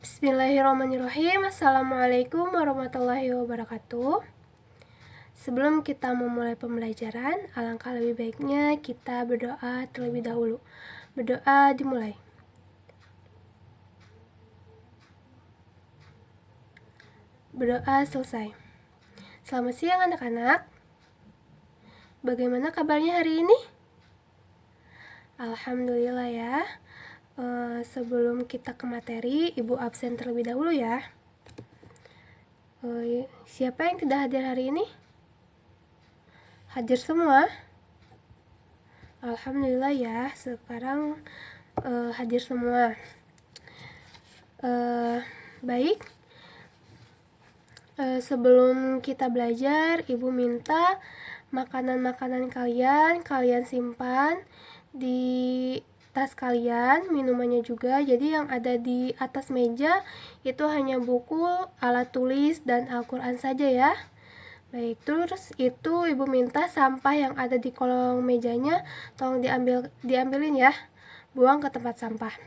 Bismillahirrahmanirrahim. Assalamualaikum warahmatullahi wabarakatuh. Sebelum kita memulai pembelajaran, alangkah lebih baiknya kita berdoa terlebih dahulu. Berdoa dimulai. Berdoa selesai. Selamat siang anak-anak. Bagaimana kabarnya hari ini? Alhamdulillah ya. Sebelum kita ke materi, Ibu absen terlebih dahulu ya. Siapa yang tidak hadir hari ini? Hadir semua? Alhamdulillah ya, sekarang hadir semua. Baik, sebelum kita belajar, Ibu minta makanan-makanan kalian simpan di tas kalian, minumannya juga. Jadi yang ada di atas meja itu hanya buku, alat tulis, dan Al-Quran saja ya. Baik, terus itu Ibu minta sampah yang ada di kolong mejanya tolong diambilin ya, buang ke tempat sampah.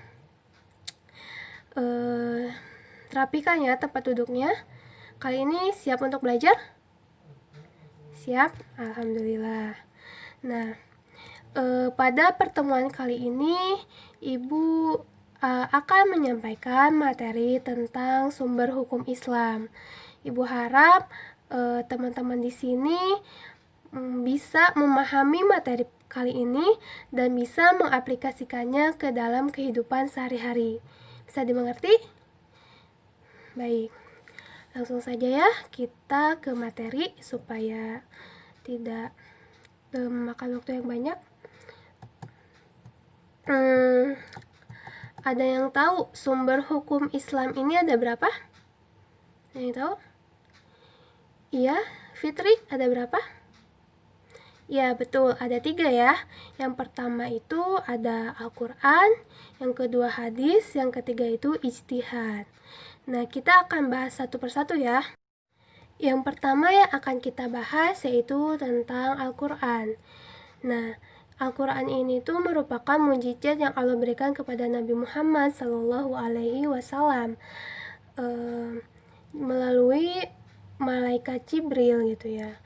Rapikan ya tempat duduknya. Kali ini siap untuk belajar? Siap? Alhamdulillah. Nah, pada pertemuan kali ini Ibu akan menyampaikan materi tentang sumber hukum Islam. Ibu harap teman-teman di sini bisa memahami materi kali ini dan bisa mengaplikasikannya ke dalam kehidupan sehari-hari. Bisa dimengerti? Baik, langsung saja ya kita ke materi supaya tidak memakan waktu yang banyak. Ada yang tahu sumber hukum Islam ini ada berapa? Yang tahu? Iya, Fitri, ada berapa? Ya, betul, ada 3 ya. Yang pertama itu ada Al-Quran, yang kedua hadis, yang ketiga itu ijtihad. Nah, kita akan bahas satu persatu ya. Yang pertama yang akan kita bahas yaitu tentang Al-Quran. Nah, Al-Quran ini tuh merupakan mukjizat yang Allah berikan kepada Nabi Muhammad SAW melalui malaikat Jibril gitu ya.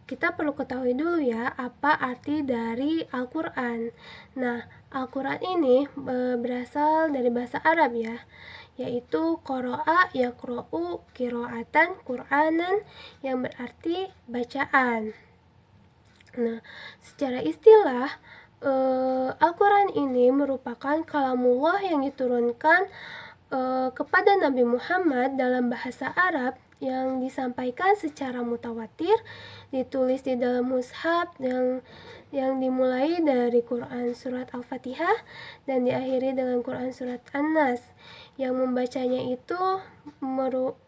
Kita perlu ketahui dulu ya apa arti dari Al-Quran. Nah, Al-Quran ini berasal dari bahasa Arab ya, yaitu qara'a yaqra'u qira'atan Qur'anan, yang berarti bacaan. Nah, secara istilah Al-Quran ini merupakan kalamullah yang diturunkan kepada Nabi Muhammad dalam bahasa Arab yang disampaikan secara mutawatir, ditulis di dalam mushaf yang dimulai dari Quran surat Al-Fatihah dan diakhiri dengan Quran surat An-Nas. Yang membacanya itu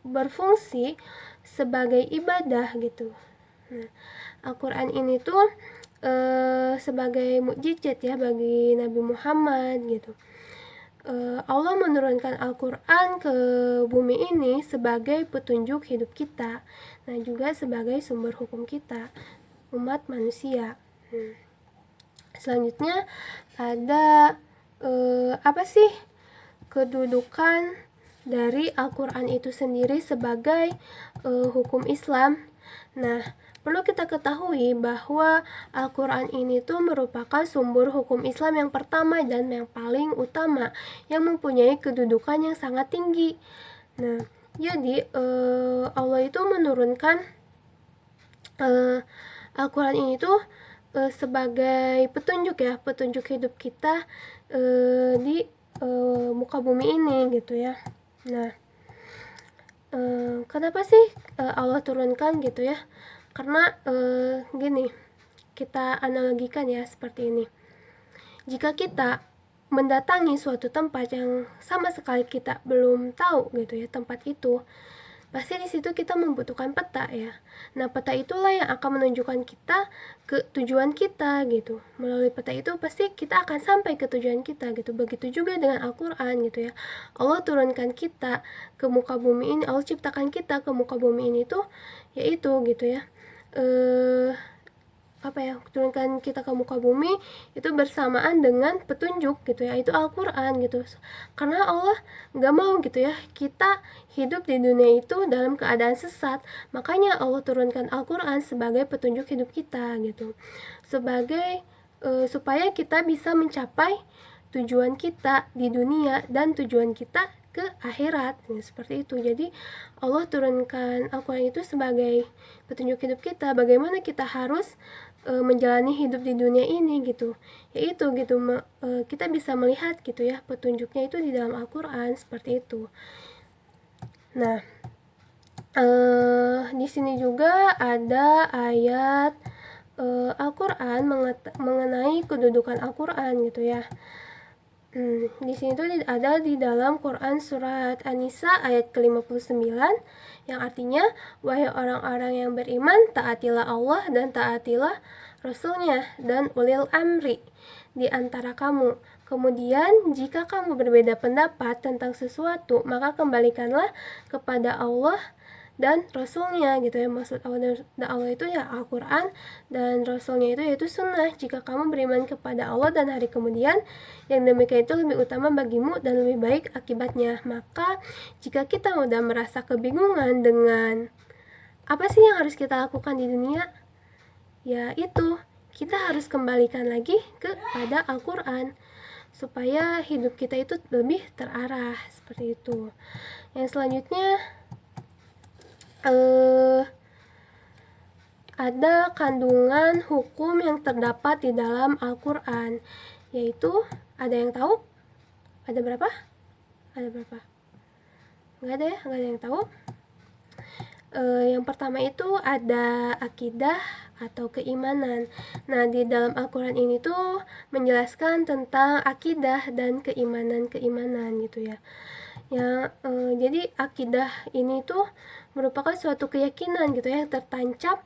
berfungsi sebagai ibadah gitu. Nah, Al-Quran ini tuh sebagai mukjizat ya bagi Nabi Muhammad gitu. Allah menurunkan Al-Quran ke bumi ini sebagai petunjuk hidup kita, nah juga sebagai sumber hukum kita, umat manusia. Selanjutnya ada apa sih kedudukan dari Al-Quran itu sendiri sebagai hukum Islam? Nah, perlu kita ketahui bahwa Al-Quran ini tuh merupakan sumber hukum Islam yang pertama dan yang paling utama, yang mempunyai kedudukan yang sangat tinggi. Nah, jadi Allah itu menurunkan Al-Quran ini tuh sebagai petunjuk ya, petunjuk hidup kita di muka bumi ini gitu ya. Nah, kenapa sih Allah turunkan gitu ya? Karena gini, kita analogikan ya seperti ini. Jika kita mendatangi suatu tempat yang sama sekali kita belum tahu gitu ya tempat itu, pasti di situ kita membutuhkan peta ya. Nah, peta itulah yang akan menunjukkan kita ke tujuan kita gitu. Melalui peta itu pasti kita akan sampai ke tujuan kita gitu. Begitu juga dengan Al-Quran gitu ya. Allah turunkan kita ke muka bumi ini, Allah ciptakan kita ke muka bumi ini tuh yaitu gitu ya, turunkan kita ke muka bumi itu bersamaan dengan petunjuk gitu ya, itu Al-Quran gitu. Karena Allah nggak mau gitu ya kita hidup di dunia itu dalam keadaan sesat, makanya Allah turunkan Al-Quran sebagai petunjuk hidup kita gitu, sebagai supaya kita bisa mencapai tujuan kita di dunia dan tujuan kita ke akhirat ya, seperti itu. Jadi Allah turunkan Al-Quran itu sebagai petunjuk hidup kita, bagaimana kita harus menjalani hidup di dunia ini gitu, yaitu gitu kita bisa melihat gitu ya petunjuknya itu di dalam Al-Quran seperti itu. Nah, di sini juga ada ayat Al-Quran mengenai kedudukan Al-Quran gitu ya. Di sini tuh ada di dalam Quran surat An-Nisa ayat ke-59 yang artinya, wahai orang-orang yang beriman, taatilah Allah dan taatilah Rasulnya dan ulil amri di antara kamu. Kemudian jika kamu berbeda pendapat tentang sesuatu, maka kembalikanlah kepada Allah dan Rasulnya gitu ya. Maksud Allah itu ya Al-Quran, dan Rasulnya itu yaitu sunnah. Jika kamu beriman kepada Allah dan hari kemudian, yang demikian itu lebih utama bagimu dan lebih baik akibatnya. Maka jika kita udah merasa kebingungan dengan apa sih yang harus kita lakukan di dunia, ya itu kita harus kembalikan lagi kepada Al-Quran supaya hidup kita itu lebih terarah seperti itu. Yang selanjutnya ada kandungan hukum yang terdapat di dalam Al-Quran, yaitu ada yang tahu? Ada berapa? Nggak ada ya, nggak ada yang tahu. Yang pertama itu ada akidah atau keimanan. Nah, di dalam Al-Quran ini tuh menjelaskan tentang akidah dan keimanan gitu ya. Jadi akidah ini tuh merupakan suatu keyakinan gitu ya, tertancap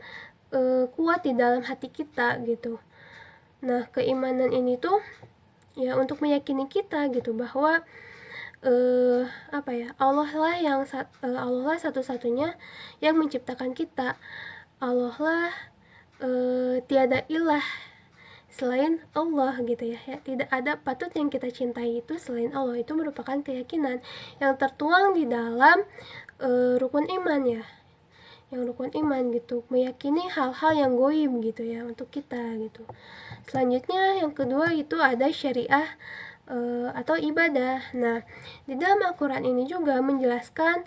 kuat di dalam hati kita gitu. Nah, keimanan ini tuh ya untuk meyakini kita gitu bahwa Allah lah satu-satunya yang menciptakan kita. Allah lah tiada ilah selain Allah gitu ya. Tidak ada patut yang kita cintai itu selain Allah. Itu merupakan keyakinan yang tertuang di dalam rukun iman ya, yang rukun iman gitu, meyakini hal-hal yang goib gitu ya untuk kita gitu. Selanjutnya yang kedua itu ada syariah atau ibadah. Nah, di dalam Al-Quran ini juga menjelaskan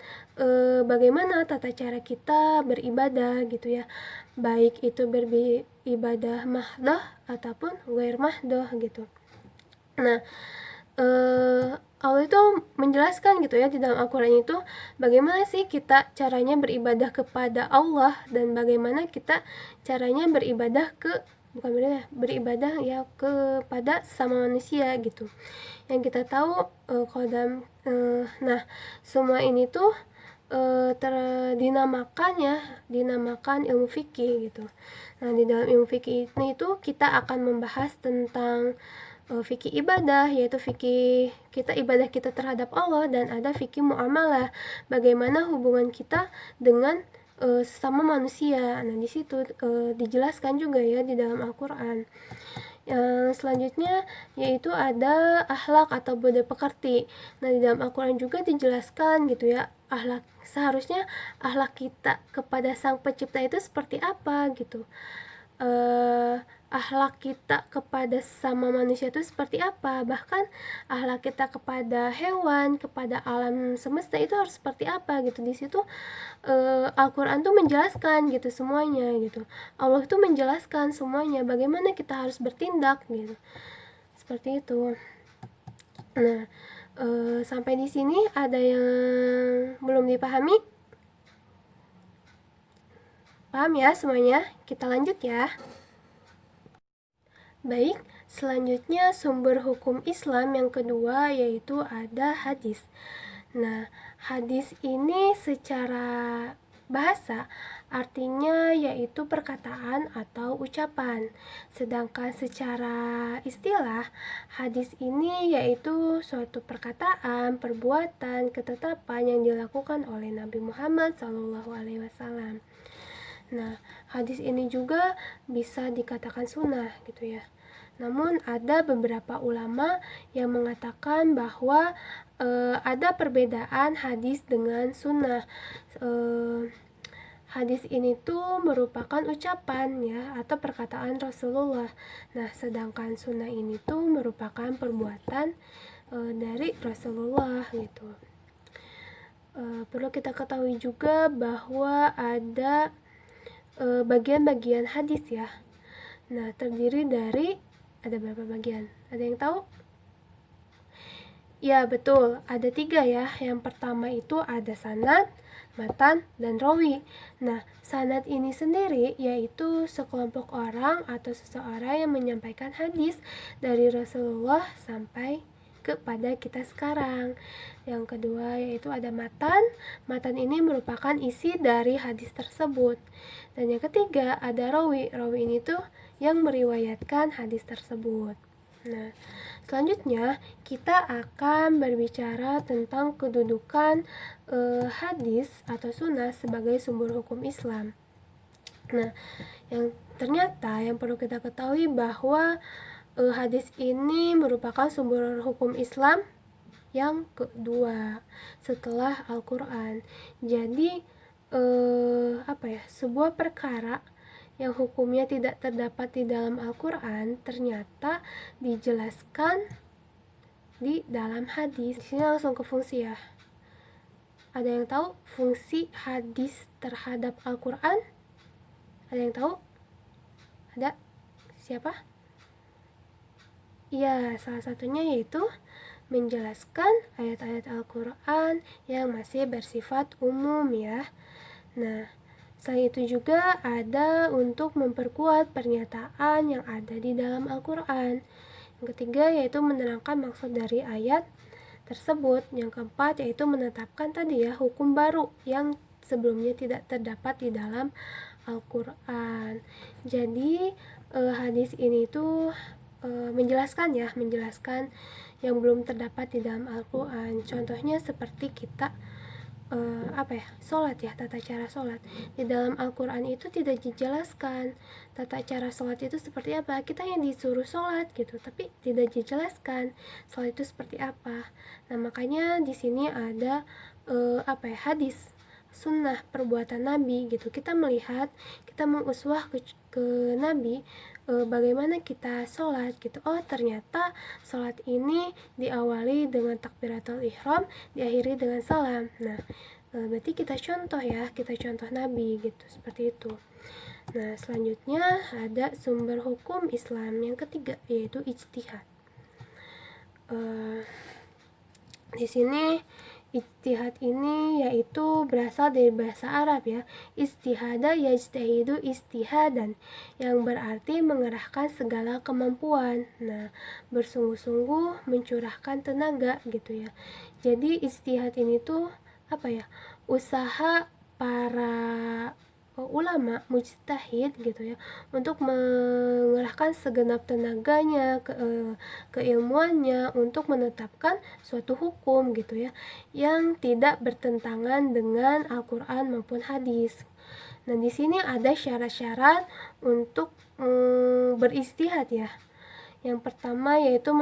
bagaimana tata cara kita beribadah gitu ya, baik itu beribadah mahdoh ataupun ghair mahdoh gitu. Nah, Allah itu menjelaskan gitu ya di dalam Al-Quran itu bagaimana sih kita caranya beribadah kepada Allah dan bagaimana kita caranya beribadah beribadah ya kepada sama manusia gitu. Yang kita tahu kalau dalam nah semua ini tuh dinamakan ilmu fikih gitu. Nah, di dalam ilmu fikih ini tuh kita akan membahas tentang fikih ibadah, yaitu fikih ibadah kita terhadap Allah, dan ada fikih muamalah, bagaimana hubungan kita dengan sesama manusia. Nah, di situ dijelaskan juga ya di dalam Al-Quran. Yang selanjutnya yaitu ada akhlak atau budi pekerti. Nah, di dalam Al-Quran juga dijelaskan gitu ya, seharusnya akhlak kita kepada Sang Pencipta itu seperti apa gitu. Akhlak kita kepada sama manusia itu seperti apa, bahkan akhlak kita kepada hewan, kepada alam semesta itu harus seperti apa gitu. Di situ Al-Quran tuh menjelaskan gitu semuanya gitu. Allah itu menjelaskan semuanya bagaimana kita harus bertindak gitu, seperti itu. Nah, sampai di sini ada yang belum dipahami? Paham ya semuanya? Kita lanjut ya. Baik, selanjutnya sumber hukum Islam yang kedua yaitu ada hadis. Nah, hadis ini secara bahasa artinya yaitu perkataan atau ucapan. Sedangkan secara istilah, hadis ini yaitu suatu perkataan, perbuatan, ketetapan yang dilakukan oleh Nabi Muhammad SAW. Nah, hadis ini juga bisa dikatakan sunnah gitu ya. Namun ada beberapa ulama yang mengatakan bahwa ada perbedaan hadis dengan sunnah. Hadis ini tuh merupakan ucapan ya atau perkataan Rasulullah. Nah, sedangkan sunnah ini tuh merupakan perbuatan dari Rasulullah gitu. Perlu kita ketahui juga bahwa ada bagian-bagian hadis ya. Nah, terdiri dari ada berapa bagian? Ada yang tahu? Ya, betul. Ada 3 ya. Yang pertama itu ada sanad, matan, dan rawi. Nah, sanad ini sendiri yaitu sekelompok orang atau seseorang yang menyampaikan hadis dari Rasulullah sampai kepada kita sekarang. Yang kedua yaitu ada matan. Matan ini merupakan isi dari hadis tersebut. Dan yang ketiga ada rawi. Rawi ini tuh yang meriwayatkan hadis tersebut. Nah, selanjutnya kita akan berbicara tentang kedudukan hadis atau sunnah sebagai sumber hukum Islam. Nah, yang perlu kita ketahui bahwa hadis ini merupakan sumber hukum Islam yang kedua setelah Al-Quran. Jadi sebuah perkara yang hukumnya tidak terdapat di dalam Al-Quran ternyata dijelaskan di dalam hadis. Di sini langsung ke fungsi ya. Ada yang tahu fungsi hadis terhadap Al-Quran? Ada yang tahu? Ada? Siapa? Ya, salah satunya yaitu menjelaskan ayat-ayat Al-Quran yang masih bersifat umum ya. Nah, selain itu juga ada untuk memperkuat pernyataan yang ada di dalam Al-Quran. Yang ketiga yaitu menerangkan maksud dari ayat tersebut. Yang keempat yaitu menetapkan tadi ya hukum baru yang sebelumnya tidak terdapat di dalam Al-Quran. Jadi hadis ini tuh menjelaskan yang belum terdapat di dalam Al-Quran. Contohnya seperti kita sholat ya, tata cara sholat. Di dalam Al-Quran itu tidak dijelaskan tata cara sholat itu seperti apa. Kita yang disuruh sholat gitu, tapi tidak dijelaskan sholat itu seperti apa. Nah, makanya di sini ada hadis sunnah perbuatan Nabi gitu. Kita melihat, kita menguswah ke Nabi bagaimana kita sholat gitu. Oh, ternyata sholat ini diawali dengan takbiratul ihram, diakhiri dengan salam. Nah, berarti kita contoh Nabi gitu, seperti itu. Nah, selanjutnya ada sumber hukum Islam yang ketiga yaitu ijtihad. Di sini ijtihad ini yaitu berasal dari bahasa Arab ya. Ijtihada yajtahidu ijtihadan, yang berarti mengerahkan segala kemampuan. Nah, bersungguh-sungguh mencurahkan tenaga gitu ya. Jadi ijtihad ini tuh usaha para ulama mujtahid gitu ya untuk mengerahkan segenap tenaganya, keilmuannya untuk menetapkan suatu hukum gitu ya yang tidak bertentangan dengan Al-Quran maupun hadis. Nah, di sini ada syarat-syarat untuk beristihad ya. Yang pertama yaitu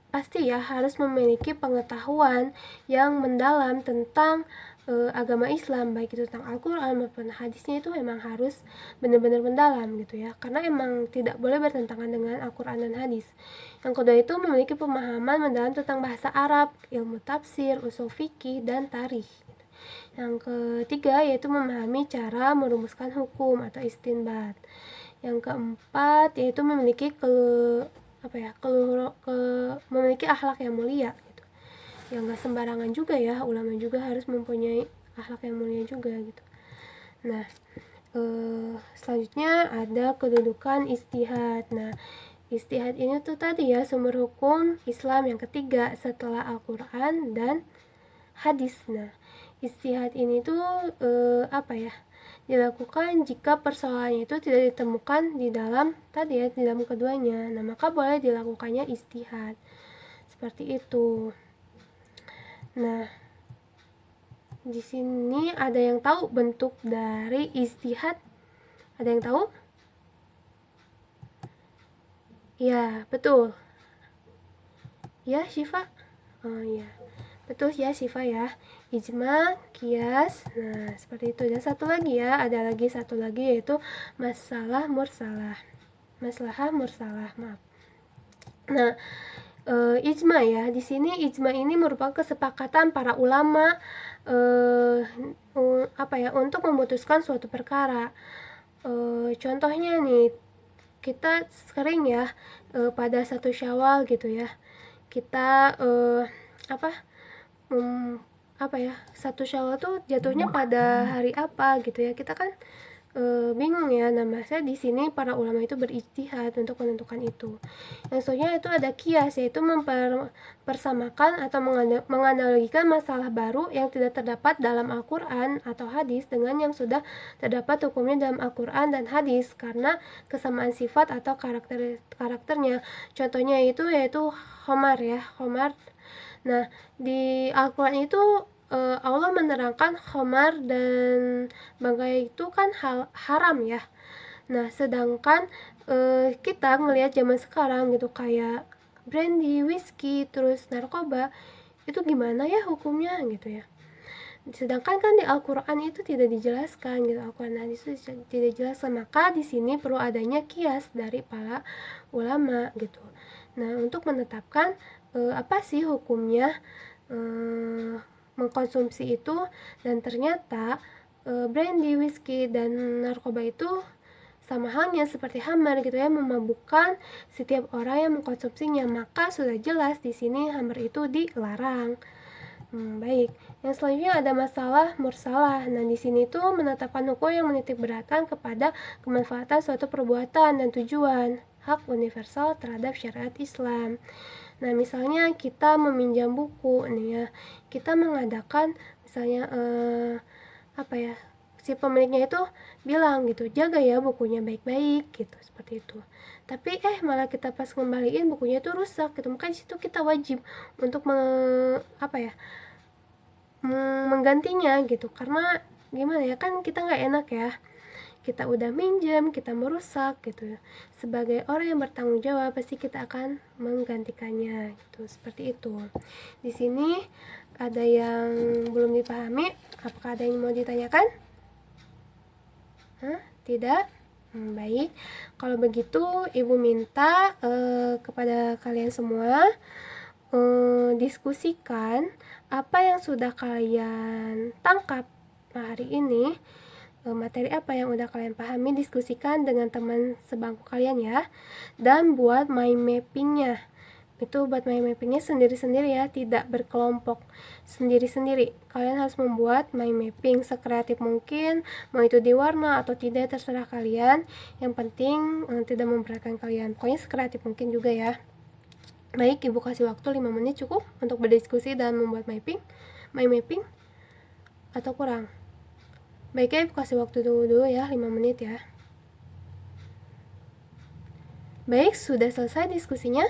pasti ya harus memiliki pengetahuan yang mendalam tentang agama Islam, baik itu tentang Al-Quran maupun hadisnya itu memang harus benar-benar mendalam gitu ya, karena emang tidak boleh bertentangan dengan Al-Quran dan hadis. Yang kedua itu memiliki pemahaman mendalam tentang bahasa Arab, ilmu tafsir, usul fikih, dan tarikh. Yang ketiga yaitu memahami cara merumuskan hukum atau istinbat. Yang keempat yaitu memiliki memiliki akhlak yang mulia gitu. Ya nggak sembarangan juga ya, ulama juga harus mempunyai akhlak yang mulia juga gitu. Nah, selanjutnya ada kedudukan ijtihad. Nah, ijtihad ini tuh tadi ya sumber hukum Islam yang ketiga setelah Al-Quran dan hadis. Nah, ijtihad ini tuh dilakukan jika persoalannya itu tidak ditemukan di dalam keduanya. Nah, maka boleh dilakukannya ijtihad. Seperti itu. Nah, di sini ada yang tahu bentuk dari ijtihad? Ada yang tahu? Ya, betul. Ya, Syifa? Oh ya, betul ya Syifa ya. Ijma, kias. Nah, seperti itu. Dan satu lagi ya, ada lagi satu lagi yaitu masalah mursalah. Masalah mursalah, maaf. Nah, ijma ya. Di sini ijma ini merupakan kesepakatan para ulama untuk memutuskan suatu perkara. Contohnya nih, kita sering ya pada 1 Syawal gitu ya. Kita 1 Syawal tuh jatuhnya pada hari apa gitu ya. Kita kan bingung ya. Nah, maksudnya di sini para ulama itu berijtihad untuk menentukan itu. Yang selanjutnya itu ada kias, yaitu mempersamakan atau menganalogikan masalah baru yang tidak terdapat dalam Al-Quran atau hadis dengan yang sudah terdapat hukumnya dalam Al-Quran dan hadis karena kesamaan sifat atau karakternya. Contohnya itu yaitu khomar ya, khomar. Nah, di Al-Quran itu Allah menerangkan khamar dan bangkai itu kan haram ya. Nah, sedangkan kita ngelihat zaman sekarang gitu kayak brandy, whisky, terus narkoba, itu gimana ya hukumnya gitu ya. Sedangkan kan di Al-Quran itu tidak dijelaskan gitu, Al-Quran itu tidak dijelaskan. Maka di sini perlu adanya kias dari para ulama gitu. Nah, untuk menetapkan apa sih hukumnya mengkonsumsi itu, dan ternyata brandy, whisky, dan narkoba itu sama halnya seperti hammer gitu ya, memabukkan setiap orang yang mengkonsumsinya. Maka sudah jelas di sini hammer itu dilarang. Baik. Yang selanjutnya ada masalah mursalah. Nah, di sini tuh menetapkan hukum yang menitik beratkan kepada kemanfaatan suatu perbuatan dan tujuan hak universal terhadap syariat Islam. Nah, misalnya kita meminjam buku nih ya, kita mengadakan misalnya si pemiliknya itu bilang gitu, jaga ya bukunya baik-baik gitu, seperti itu. Tapi malah kita pas ngembaliin bukunya itu rusak gitu. Maka di situ kita wajib untuk menggantinya gitu. Karena gimana ya, kan kita nggak enak ya, kita udah minjem, kita merusak gitu. Sebagai orang yang bertanggung jawab, pasti kita akan menggantikannya gitu. Seperti itu. Di sini ada yang belum dipahami? Apakah ada yang mau ditanyakan? Tidak? Baik. Kalau begitu, Ibu minta kepada kalian semua diskusikan apa yang sudah kalian tangkap hari ini. Materi apa yang udah kalian pahami, diskusikan dengan teman sebangku kalian ya. Dan buat mind mappingnya. Itu buat mind mappingnya sendiri-sendiri ya, tidak berkelompok, sendiri-sendiri. Kalian harus membuat mind mapping sekreatif mungkin, mau itu di warna atau tidak terserah kalian. Yang penting tidak memberatkan kalian. Pokoknya sekreatif mungkin juga ya. Baik, Ibu kasih waktu 5 menit cukup untuk berdiskusi dan membuat mind mapping atau kurang? Baiknya kasih waktu dulu ya, 5 menit ya. Baik, sudah selesai diskusinya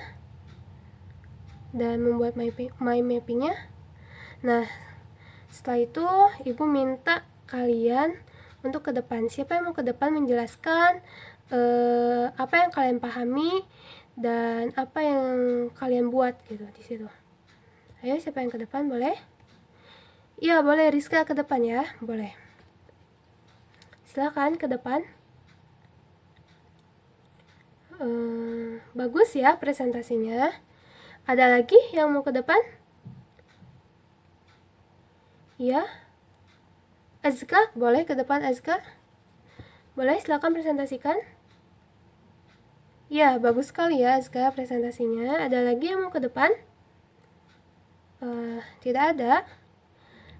dan membuat mind mappingnya. Nah, setelah itu Ibu minta kalian untuk ke depan. Siapa yang mau ke depan menjelaskan apa yang kalian pahami dan apa yang kalian buat gitu di situ. Ayo, siapa yang ke depan, boleh? Iya, boleh. Rizka ke depan ya, boleh. Silakan ke depan. Bagus ya presentasinya. Ada lagi yang mau ke depan? Iya. Azka, boleh ke depan Azka? Boleh, silakan presentasikan. Ya, bagus sekali ya Azka presentasinya. Ada lagi yang mau ke depan? Tidak ada.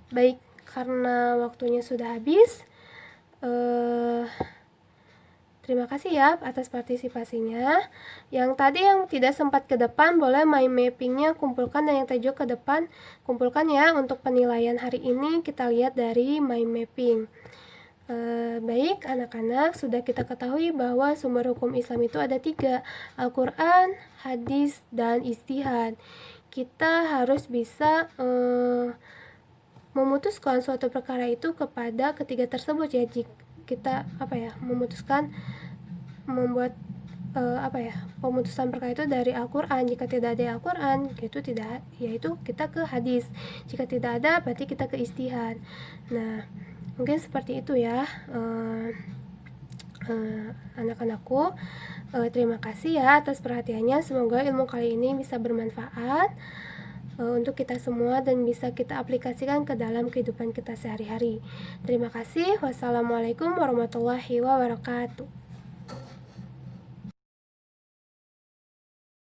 Baik, karena waktunya sudah habis. Terima kasih ya atas partisipasinya. Yang tadi yang tidak sempat ke depan, boleh mind mappingnya kumpulkan, dan yang tujuh ke depan kumpulkan ya. Untuk penilaian hari ini kita lihat dari mind mapping. Baik anak-anak, sudah kita ketahui bahwa sumber hukum Islam itu ada 3, Al-Quran, hadis, dan ijtihad. Kita harus bisa memutuskan suatu perkara itu kepada ketiga tersebut ya. kita memutuskan membuat pemutusan perkara itu dari Al-Quran. Jika tidak ada Al-Quran, yaitu kita ke hadis. Jika tidak ada, berarti kita ke ijtihad. Nah, mungkin seperti itu ya, anak-anakku. Terima kasih ya atas perhatiannya. Semoga ilmu kali ini bisa bermanfaat untuk kita semua dan bisa kita aplikasikan ke dalam kehidupan kita sehari-hari. Terima kasih. Wassalamualaikum warahmatullahi wabarakatuh.